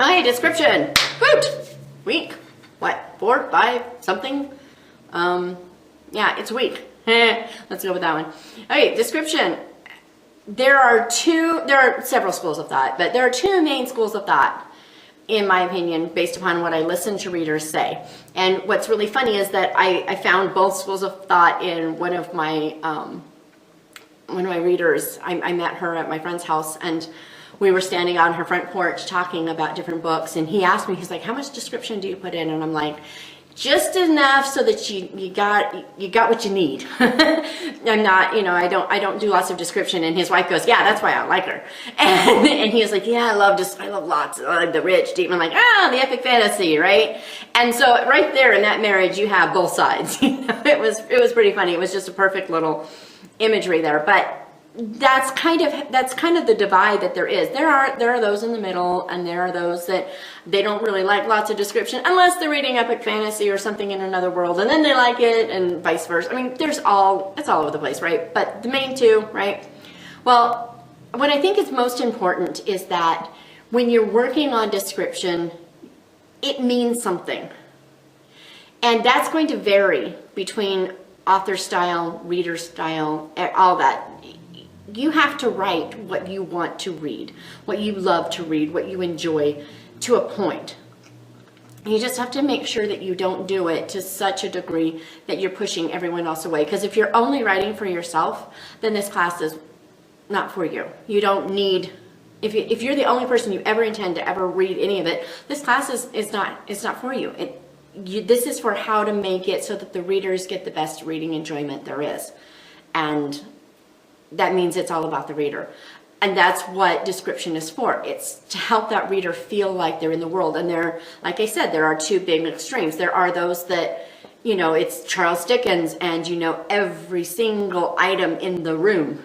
Okay, description. Woot! Week. What? 4, 5, something? Yeah, it's a week. Let's go with that one. Okay, description. There are several schools of thought, but there are two main schools of thought, in my opinion, based upon what I listen to readers say. And what's really funny is that I found both schools of thought in one of my readers. I met her at my friend's house, and we were standing on her front porch talking about different books, and he asked me, he's like, how much description do you put in? And I'm like, just enough so that you got what you need. I'm not, I don't do lots of description. And his wife goes, yeah, that's why I like her. And he was like, yeah, I love lots. I love the rich, deep. And I'm like, the epic fantasy, right? And so right there in that marriage, you have both sides. It was pretty funny. It was just a perfect little imagery there. But that's kind of the divide that there is. There are those in the middle, and there are those that they don't really like lots of description unless they're reading epic fantasy or something in another world, and then they like it, and vice versa. I mean, it's all over the place, right? But the main two, right? Well, what I think is most important is that when you're working on description, it means something. And that's going to vary between author style, reader style, all that. You have to write what you want to read, what you love to read, what you enjoy, to a point. You just have to make sure that you don't do it to such a degree that you're pushing everyone else away. Because if you're only writing for yourself, then this class is not for you. You don't need, if you're the only person you ever intend to ever read any of it, this class is not for you. This is for how to make it so that the readers get the best reading enjoyment there is. And that means it's all about the reader. And that's what description is for. It's to help that reader feel like they're in the world. And like I said, there are two big extremes. There are those that, it's Charles Dickens and every single item in the room,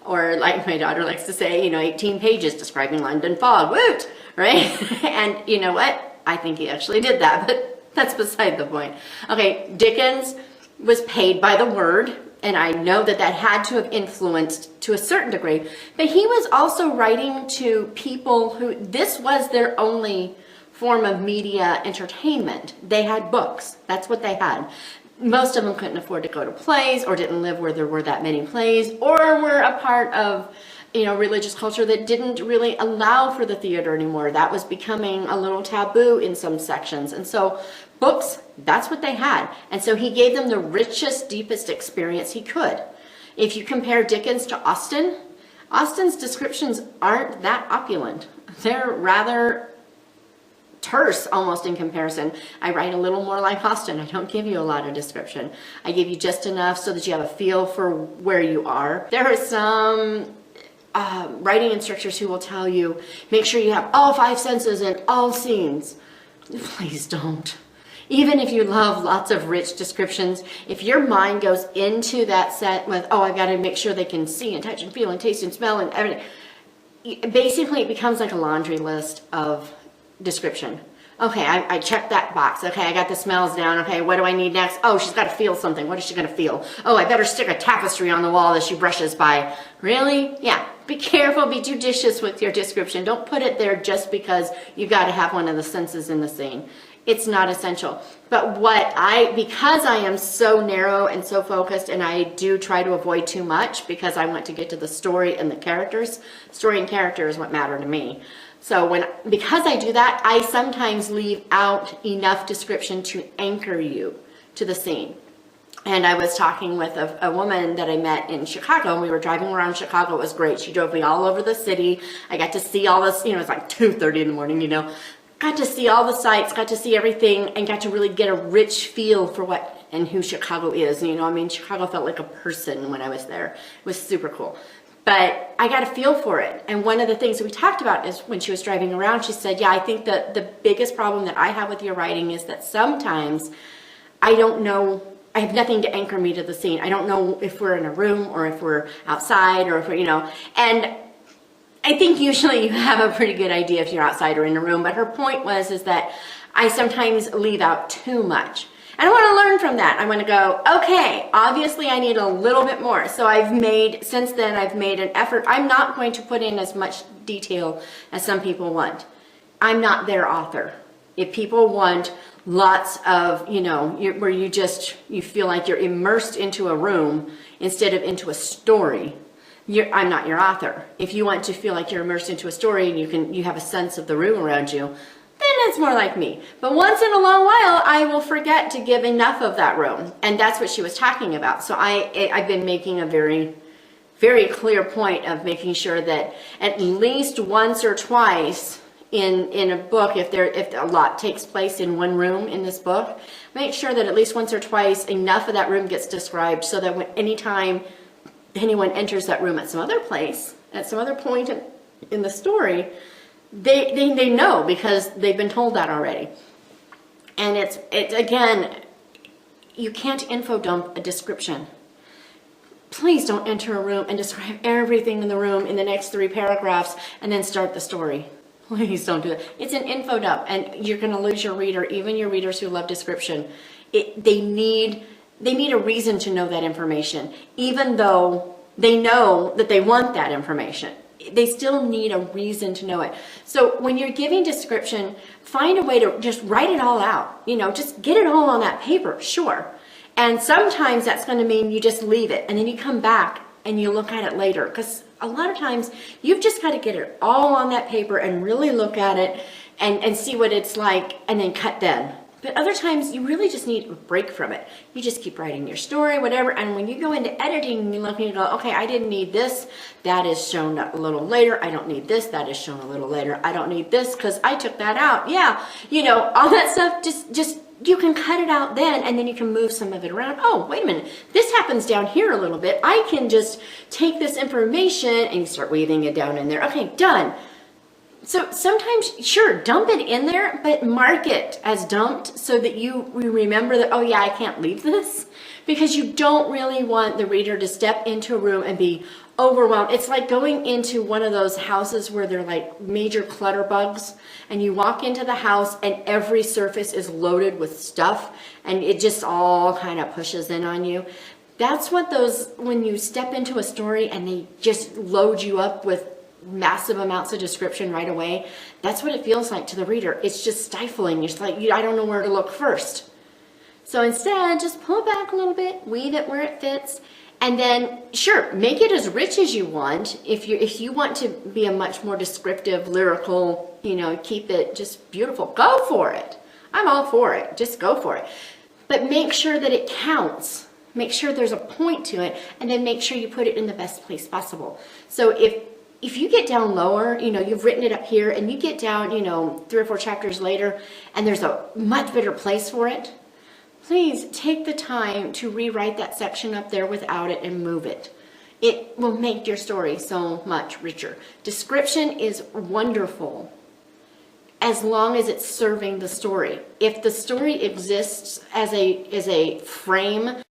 or like my daughter likes to say, 18 pages describing London fog, woot, right? And you know what? I think he actually did that, but that's beside the point. Okay, Dickens was paid by the word. And I know that had to have influenced to a certain degree, but he was also writing to people who this was their only form of media entertainment. They had books. That's what they had. Most of them couldn't afford to go to plays, or didn't live where there were that many plays, or were a part of religious culture that didn't really allow for the theater anymore. That was becoming a little taboo in some sections. And so books, that's what they had. And so he gave them the richest, deepest experience he could. If you compare Dickens to Austen's descriptions aren't that opulent. They're rather terse almost in comparison. I write a little more like Austen. I don't give you a lot of description. I give you just enough so that you have a feel for where you are. There are some writing instructors who will tell you, make sure you have all 5 senses in all scenes. Please don't. Even if you love lots of rich descriptions, if your mind goes into that set with, I've got to make sure they can see and touch and feel and taste and smell and everything, basically it becomes like a laundry list of description. Okay, I checked that box. Okay, I got the smells down. Okay, what do I need next? Oh, she's got to feel something. What is she going to feel? Oh, I better stick a tapestry on the wall as she brushes by. Really? Yeah. Be careful. Be judicious with your description. Don't put it there just because you got to have one of the senses in the scene. It's not essential. But because I am so narrow and so focused, and I do try to avoid too much because I want to get to the story and the characters. Story and character is what matter to me. So because I do that, I sometimes leave out enough description to anchor you to the scene. And I was talking with a woman that I met in Chicago, and we were driving around Chicago. It was great. She drove me all over the city. I got to see all this, it's like 2:30 in the morning, got to see all the sights, got to see everything, and got to really get a rich feel for what and who Chicago is. Chicago felt like a person when I was there. It was super cool. But I got a feel for it. And one of the things that we talked about is when she was driving around, she said, I think that the biggest problem that I have with your writing is that sometimes I don't know, I have nothing to anchor me to the scene. I don't know if we're in a room or if we're outside or if we're, and I think usually you have a pretty good idea if you're outside or in a room. But her point is that I sometimes leave out too much. And I want to learn from that. I want to go, okay, obviously I need a little bit more. So since then I've made an effort. I'm not going to put in as much detail as some people want. I'm not their author. If people want lots of, where you feel like you're immersed into a room instead of into a story, I'm not your author. If you want to feel like you're immersed into a story and you have a sense of the room around you, then it's more like me. But once in a long while, I will forget to give enough of that room. And that's what she was talking about. So I've been making a very, very clear point of making sure that at least once or twice in a book, if a lot takes place in one room in this book, make sure that at least once or twice enough of that room gets described so that anytime anyone enters that room at some other place, at some other point in the story, they know because they've been told that already. And it's again, you can't info dump a description. Please don't enter a room and describe everything in the room in the next 3 paragraphs and then start the story. Please don't do that. It's an info dump, and you're going to lose your reader, even your readers who love description. They need a reason to know that information, even though they know that they want that information. They still need a reason to know it. So when you're giving description, find a way to just write it all out. Just get it all on that paper, sure. And sometimes that's going to mean you just leave it, and then you come back and you look at it later, because a lot of times you've just got to get it all on that paper and really look at it and see what it's like, and then cut then. But other times you really just need a break from it. You just keep writing your story, whatever, and when you go into editing, you look and you go, okay, I didn't need this, that is shown a little later. I don't need this, that is shown a little later. I don't need this because I took that out. Yeah, all that stuff, just you can cut it out then, and then you can move some of it around. Oh, wait a minute, this happens down here a little bit. I can just take this information and you start weaving it down in there. Okay, done. So sometimes, sure, dump it in there, but mark it as dumped so that you remember that, oh yeah, I can't leave this, because you don't really want the reader to step into a room and be overwhelmed. It's like going into one of those houses where they're like major clutter bugs, and you walk into the house and every surface is loaded with stuff and it just all kind of pushes in on you. That's what when you step into a story and they just load you up with massive amounts of description right away, that's what it feels like to the reader. It's just stifling. It's like, I don't know where to look first. So instead, just pull it back a little bit, weave it where it fits, and then, sure, make it as rich as you want. If you want to be a much more descriptive, lyrical, keep it just beautiful, go for it. I'm all for it. Just go for it. But make sure that it counts. Make sure there's a point to it, and then make sure you put it in the best place possible. So if you get down lower, you've written it up here, and you get down, 3 or 4 chapters later, and there's a much better place for it, please take the time to rewrite that section up there without it and move it. It will make your story so much richer. Description is wonderful as long as it's serving the story. If the story exists as a frame